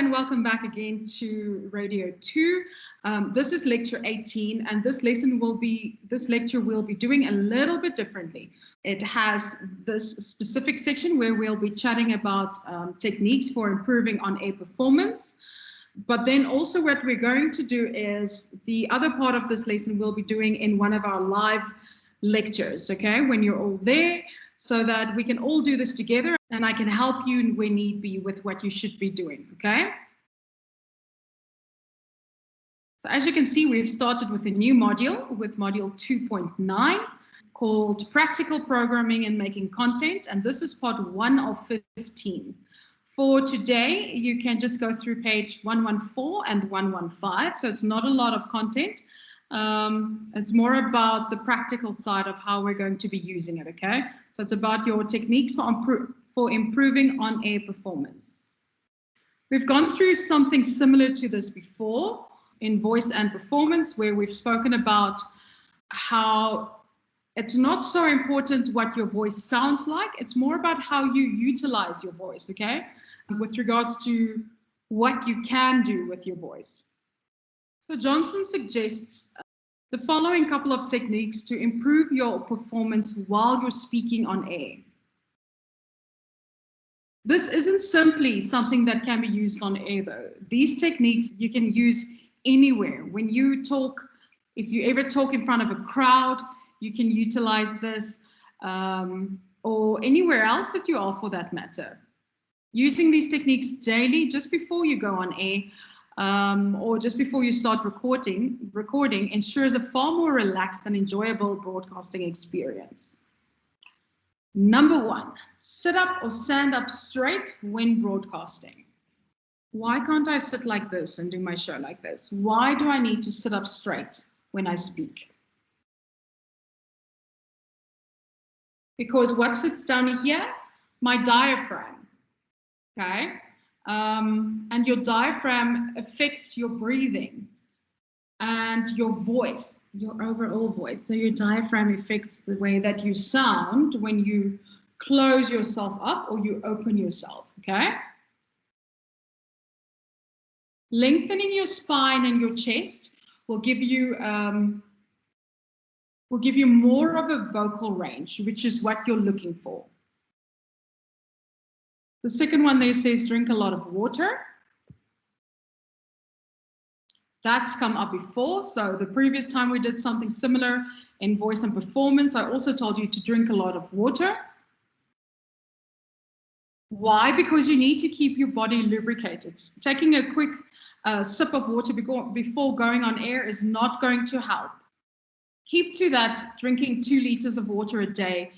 and welcome back again to Radio 2. This is lecture 18, and this lecture will be doing a little bit differently. It has this specific section where we'll be chatting about techniques for improving on-air performance. But then also what we're going to do is the other part of this lesson we'll be doing in one of our live lectures, okay, when you're all there, so that we can all do this together and I can help you where need be with what you should be doing, okay? So as you can see, we've started with a new module, with module 2.9, called Practical Programming and Making Content, and this is part 1 of 15. For today, you can just go through page 114 and 115, so it's not a lot of content. It's more about the practical side of how we're going to be using it, okay? So it's about your techniques for improving on-air performance. We've gone through something similar to this before in voice and performance, where we've spoken about how it's not so important what your voice sounds like, it's more about how you utilize your voice, okay? With regards to what you can do with your voice. So Johnson suggests the following couple of techniques to improve your performance while you're speaking on air. This isn't simply something that can be used on air though. These techniques you can use anywhere. When you talk, if you ever talk in front of a crowd, you can utilize this, or anywhere else that you are for that matter. Using these techniques daily just before you go on air, or just before you start recording ensures a far more relaxed and enjoyable broadcasting experience. Number 1, sit up or stand up straight when broadcasting. Why can't I sit like this and do my show like this? Why do I need to sit up straight when I speak? Because what sits down here? My diaphragm, okay? And your diaphragm affects your breathing and your voice, your overall voice. So your diaphragm affects the way that you sound when you close yourself up or you open yourself, okay? Lengthening your spine and your chest will give you more of a vocal range, which is what you're looking for. The second one there says drink a lot of water. That's come up before. So the previous time we did something similar in voice and performance, I also told you to drink a lot of water. Why? Because you need to keep your body lubricated. Taking a quick sip of water before going on air is not going to help. Keep to that, drinking 2 liters of water a day.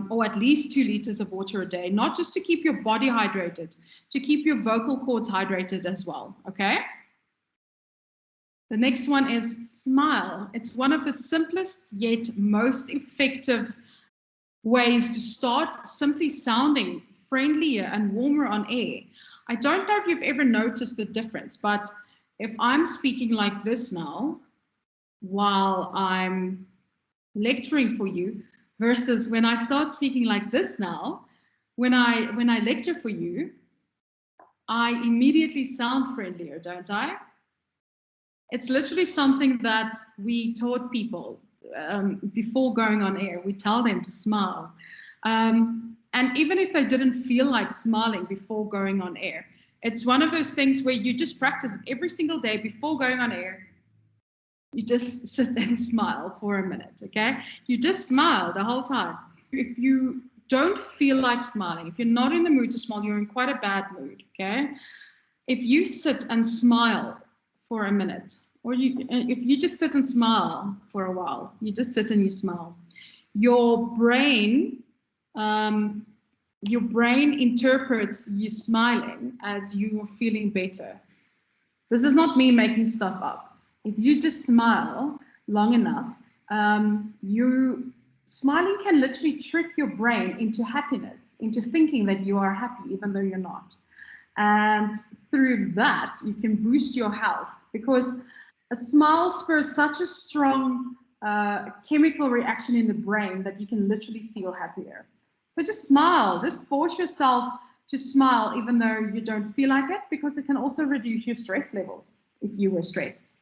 Or at least 2 liters of water a day, not just to keep your body hydrated, to keep your vocal cords hydrated as well, okay? The next one is smile. It's one of the simplest yet most effective ways to start simply sounding friendlier and warmer on air. I don't know if you've ever noticed the difference, but if I'm speaking like this now, while I'm lecturing for you, versus when I start speaking like this now, when I lecture for you, I immediately sound friendlier, don't I? It's literally something that we taught people before going on air. We tell them to smile. And even if they didn't feel like smiling before going on air, it's one of those things where you just practice every single day before going on air. You just sit and smile for a minute, okay? You just smile the whole time. If you don't feel like smiling, if you're not in the mood to smile, you're in quite a bad mood, okay? If you sit and smile for a minute, or if you just sit and smile for a while, you just sit and you smile, your brain interprets you smiling as you are feeling better. This is not me making stuff up. If you just smile long enough, smiling can literally trick your brain into happiness, into thinking that you are happy even though you're not. And through that, you can boost your health, because a smile spurs such a strong chemical reaction in the brain that you can literally feel happier. So just smile, just force yourself to smile even though you don't feel like it, because it can also reduce your stress levels if you were stressed.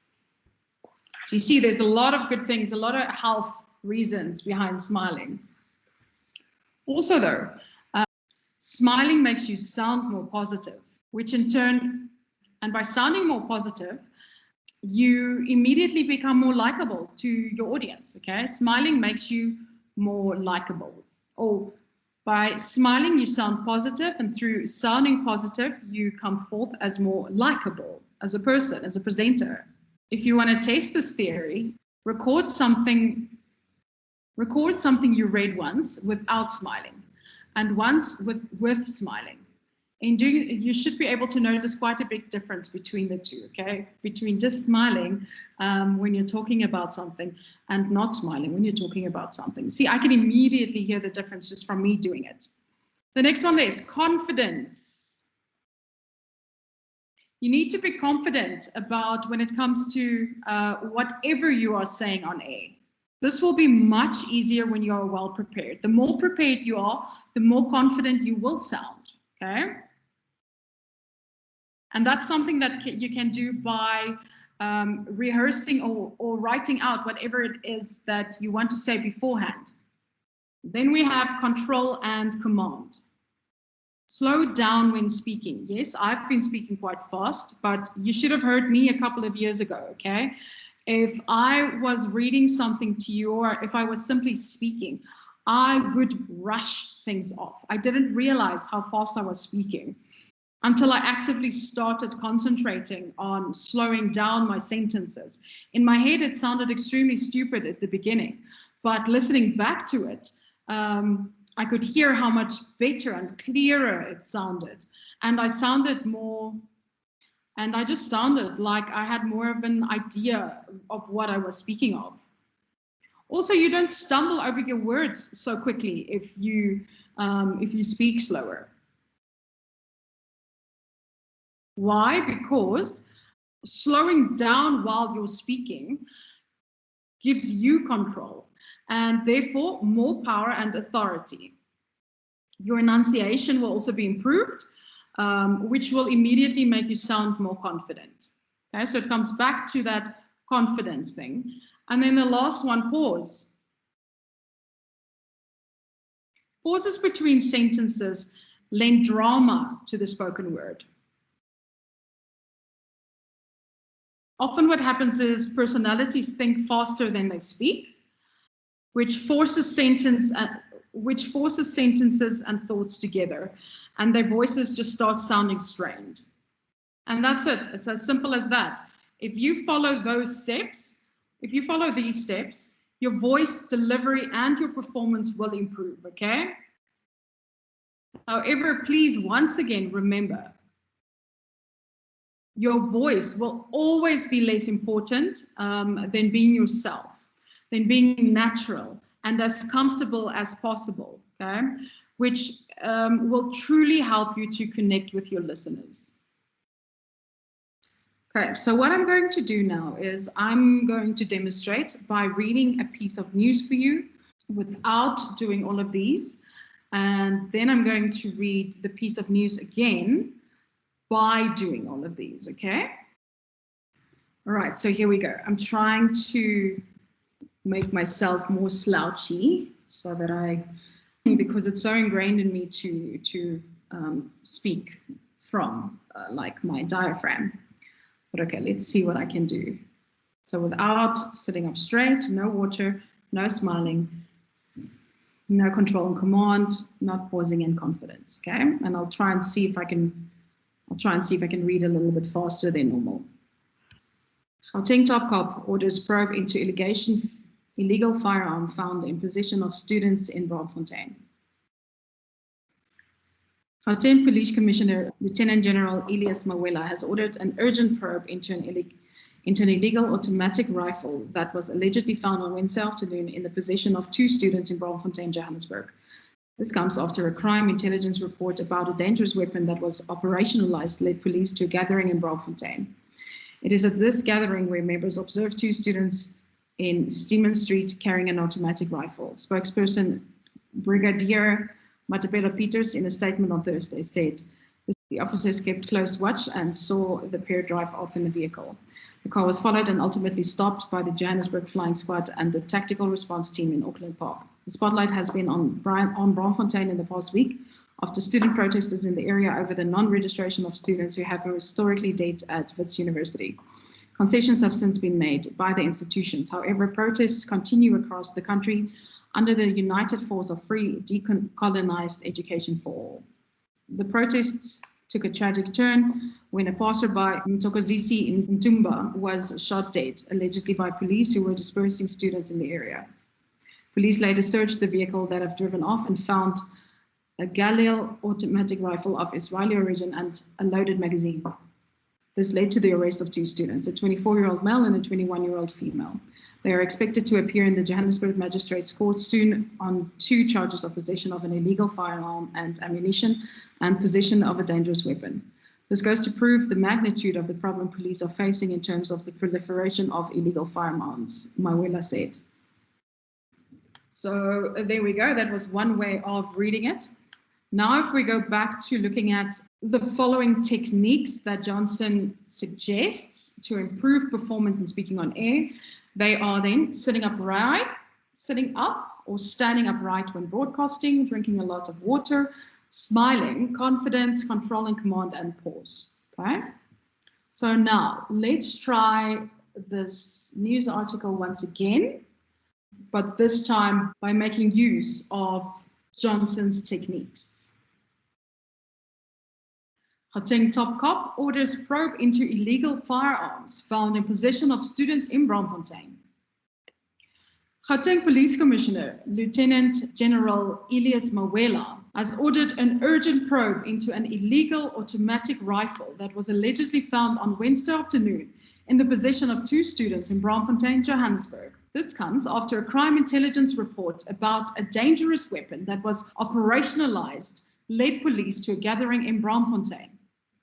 So you see, there's a lot of good things, a lot of health reasons behind smiling. Also though, smiling makes you sound more positive, which in turn, and by sounding more positive, you immediately become more likable to your audience, okay? Smiling makes you more likable. Or by smiling, you sound positive, and through sounding positive, you come forth as more likable as a person, as a presenter. If you want to test this theory, record something you read once without smiling, and once with smiling. In doing it, you should be able to notice quite a big difference between the two, okay? Between just smiling when you're talking about something and not smiling when you're talking about something. See, I can immediately hear the difference just from me doing it. The next one there is confidence. You need to be confident about when it comes to whatever you are saying on air. This will be much easier when you are well prepared. The more prepared you are, the more confident you will sound, okay? And that's something that you can do by rehearsing or writing out whatever it is that you want to say beforehand. Then we have control and command. Slow down when speaking. Yes, I've been speaking quite fast, but you should have heard me a couple of years ago, okay? If I was reading something to you, or if I was simply speaking, I would rush things off. I didn't realize how fast I was speaking until I actively started concentrating on slowing down my sentences. In my head, it sounded extremely stupid at the beginning, but listening back to it, I could hear how much better and clearer it sounded. And I sounded more, and I just sounded like I had more of an idea of what I was speaking of. Also, you don't stumble over your words so quickly if you speak slower. Why? Because slowing down while you're speaking gives you control and therefore more power and authority. Your enunciation will also be improved, which will immediately make you sound more confident. Okay, so it comes back to that confidence thing. And then the last one, pause. Pauses between sentences lend drama to the spoken word. Often what happens is personalities think faster than they speak, which forces sentences and thoughts together, and their voices just start sounding strained. And that's it. It's as simple as that. If you follow those steps, if you follow these steps, your voice, delivery, and your performance will improve, okay? However, please, once again, remember, your voice will always be less important than being yourself, than being natural and as comfortable as possible, okay? Which will truly help you to connect with your listeners. Okay, so what I'm going to do now is I'm going to demonstrate by reading a piece of news for you without doing all of these. And then I'm going to read the piece of news again by doing all of these, okay? All right, so here we go. I'm trying to make myself more slouchy so that because it's so ingrained in me to speak from like my diaphragm. But okay, let's see what I can do. So without sitting up straight, no water, no smiling, no control and command, not pausing in confidence, okay? And I'll try and see if I can read a little bit faster than normal. Gauteng Top Cop orders probe into illegal firearm found in possession of students in Braamfontein. Gauteng Police Commissioner Lieutenant General Elias Mawela has ordered an urgent probe into an illegal automatic rifle that was allegedly found on Wednesday afternoon in the possession of 2 students in Braamfontein, Johannesburg. This comes after a crime intelligence report about a dangerous weapon that was operationalized led police to a gathering in Braamfontein. It is at this gathering where members observed 2 students in Steeman Street carrying an automatic rifle. Spokesperson Brigadier Matapelo Peters, in a statement on Thursday, said the officers kept close watch and saw the pair drive off in a vehicle. The car was followed and ultimately stopped by the Johannesburg Flying Squad and the Tactical Response Team in Auckland Park. The spotlight has been on Braamfontein in the past week after student protesters in the area over the non-registration of students who have historically dated at Wits University. Concessions have since been made by the institutions. However, protests continue across the country under the united force of free, decolonized education for all. The protests took a tragic turn when a passerby, Mthokozisi Ntumba, was shot dead, allegedly by police who were dispersing students in the area. Police later searched the vehicle that had driven off and found a Galil automatic rifle of Israeli origin and a loaded magazine. This led to the arrest of 2 students, a 24-year-old male and a 21-year-old female. They are expected to appear in the Johannesburg Magistrates Court soon on 2 charges of possession of an illegal firearm and ammunition and possession of a dangerous weapon. This goes to prove the magnitude of the problem police are facing in terms of the proliferation of illegal firearms, Mawela said. So there we go. That was one way of reading it. Now, if we go back to looking at the following techniques that Johnson suggests to improve performance in speaking on air, they are then sitting up or standing upright when broadcasting, drinking a lot of water, smiling, confidence, control and command, and pause. Okay. So now let's try this news article once again, but this time by making use of Johnson's techniques. Gauteng top cop orders probe into illegal firearms found in possession of students in Braamfontein. Gauteng Police Commissioner Lieutenant General Elias Mawela has ordered an urgent probe into an illegal automatic rifle that was allegedly found on Wednesday afternoon in the possession of 2 students in Braamfontein, Johannesburg. This comes after a crime intelligence report about a dangerous weapon that was operationalized led police to a gathering in Braamfontein.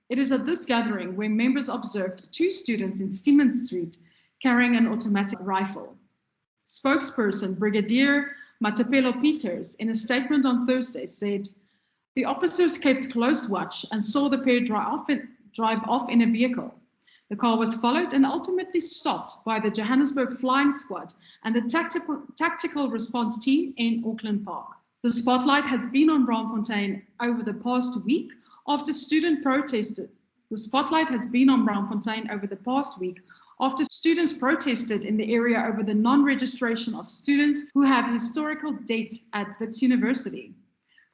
It is at this gathering where members observed 2 students in Stevens Street carrying an automatic rifle. Spokesperson Brigadier Matapelo Peters, in a statement on Thursday, said the officers kept close watch and saw the pair drive off in a vehicle. The car was followed and ultimately stopped by the Johannesburg Flying Squad and the Tactical Response Team in Auckland Park. The spotlight has been on Braamfontein over the past week after students protested. The spotlight has been on Braamfontein over the past week after students protested in the area over the non-registration of students who have historical debt at Wits University.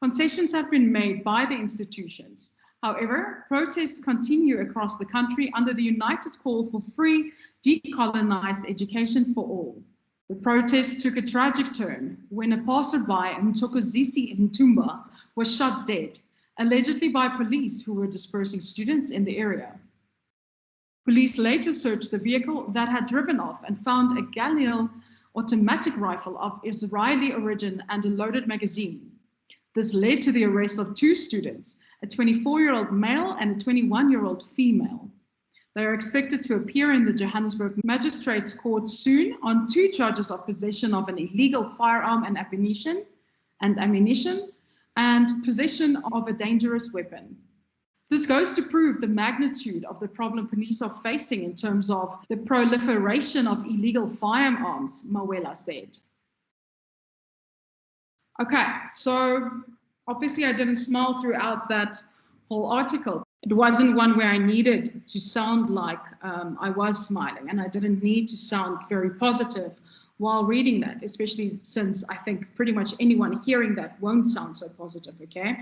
Concessions have been made by the institutions. However, protests continue across the country under the united call for free, decolonized education for all. The protests took a tragic turn when a passerby, Mthokozisi Ntumba, was shot dead, allegedly by police who were dispersing students in the area. Police later searched the vehicle that had driven off and found a Galil automatic rifle of Israeli origin and a loaded magazine. This led to the arrest of 2 students, a 24-year-old male and a 21-year-old female. They are expected to appear in the Johannesburg Magistrates Court soon on 2 charges of possession of an illegal firearm and ammunition, and possession of a dangerous weapon. This goes to prove the magnitude of the problem police are facing in terms of the proliferation of illegal firearms, Mawela said. Okay, so obviously I didn't smile throughout that whole article. It wasn't one where I needed to sound like I was smiling, and I didn't need to sound very positive while reading that, especially since I think pretty much anyone hearing that won't sound so positive, okay?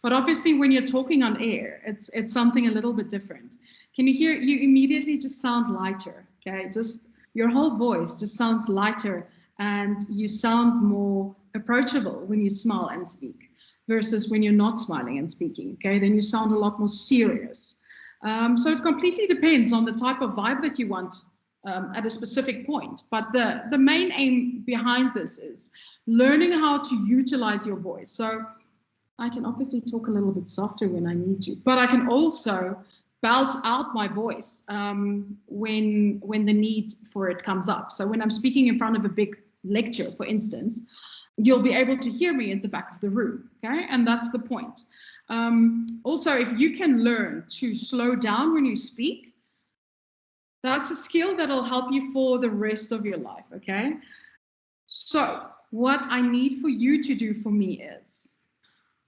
But obviously when you're talking on air, it's something a little bit different. Can you hear, you immediately just sound lighter, okay? Just your whole voice just sounds lighter and you sound more approachable when you smile and speak versus when you're not smiling and speaking, okay? Then you sound a lot more serious. So it completely depends on the type of vibe that you want at a specific point. But the main aim behind this is learning how to utilize your voice. So I can obviously talk a little bit softer when I need to, but I can also belt out my voice when the need for it comes up. So when I'm speaking in front of a big lecture, for instance, you'll be able to hear me at the back of the room, okay? And that's the point. Also, if you can learn to slow down when you speak, that's a skill that'll help you for the rest of your life, okay? So what I need for you to do for me is,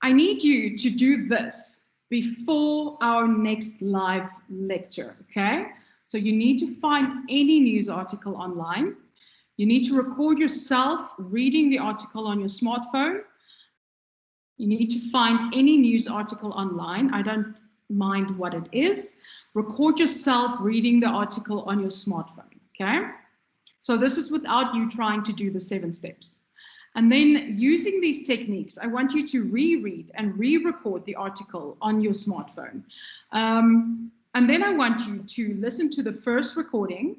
I need you to do this before our next live lecture, okay? So you need to find any news article online. You need to record yourself reading the article on your smartphone. You need to find any news article online. I don't mind what it is. Record yourself reading the article on your smartphone, okay? So this is without you trying to do the 7 steps. And then using these techniques, I want you to reread and re-record the article on your smartphone. And then I want you to listen to the first recording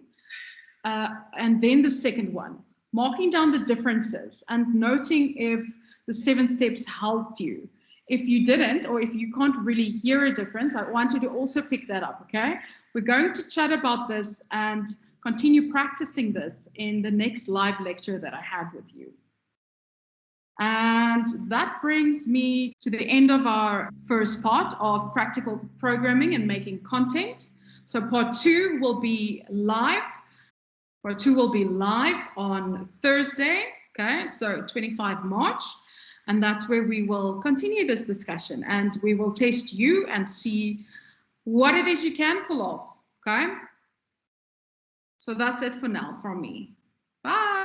and then the second one, marking down the differences and noting if the 7 steps helped you. If you didn't, or if you can't really hear a difference, I want you to also pick that up, okay? We're going to chat about this and continue practicing this in the next live lecture that I have with you. And that brings me to the end of our first part of practical programming and making content. So part 2 will be live. Part 2 will be live on Thursday, okay? So 25 March. And that's where we will continue this discussion and we will test you and see what it is you can pull off, okay? So that's it for now from me. Bye.